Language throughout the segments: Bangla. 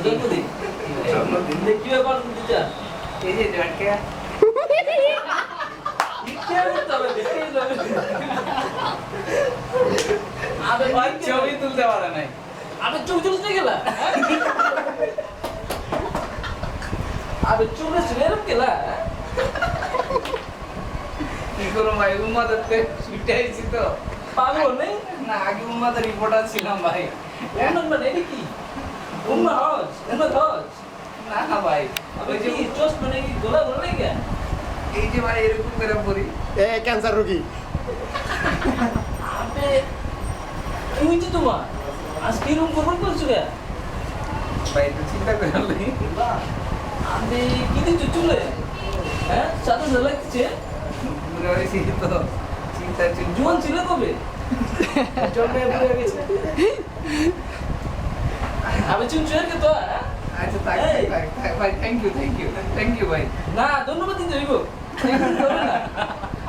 জন্মদিন কি ব্যাপার দিচ্ছা এই যে ডাকে ছবি তুলতে পারে নাই আবে ছবি তুলতে গেলা আবে ছবি তুলে গেলা কি করো ভাই উম্মাদাতে ছুটে আইছি তো পাগল নেই না আগে উম্মাদের রিপোর্টার ছিলাম ভাই উন্নত মানে এটা কি উম্মা হজ না না ভাই আবে কি চোস মানে কি গোলা গোলা নেই কে এই যে ভাই এরকম করে পড়ি এ ক্যান্সার রোগী আবে কি হইছে তোমার আজকে রুম করবো করছো কে ভাই তো চিন্তা করে লই আবে কি দিচ্ছ চুলে হ্যাঁ সাথে ভালো লাগছে পুরো হইছি তো চিন্তা চিন্তা জোয়ান ছিল কবে জন্মে পুরো গেছে আবে চুন চুন কে তো হ্যাঁ আচ্ছা থাক ভাই থ্যাংক ইউ ভাই না ধন্যবাদ দিতে হইব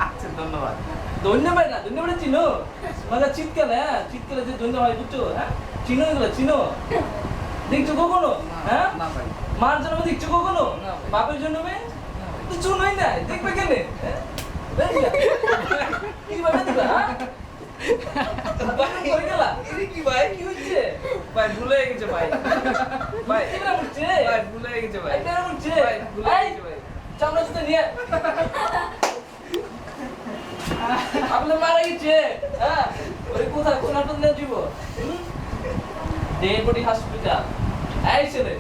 আচ্ছা ধন্যবাদ ধন্যবাদ চিনো মানে চিৎকালে যে ধন্যবাদ বুঝছো হ্যাঁ চিনো এগুলো চিনো দেখছো কখনো হ্যাঁ না ভাই মার জন্ম দেখছো কখনো না ভাই। বাপের জন্মে তো চুনোই না দেখবে কেন কিভাবে দিবা হ্যাঁ করে গেলা এই কি ভাই কি হচ্ছে ভাই ভুলে গেছে ভাই ভাই এটা হচ্ছে ভাই ভুলে গেছে ভাই এটা হচ্ছে ভাই ভুলে গেছে ভাই চামড়া জুতো নিয়ে আপনি মারা গেছে হ্যাঁ ওই কোথায় কোন হাসপাতাল নিয়ে যাব ডেড বডি হসপিটাল এই ছেলে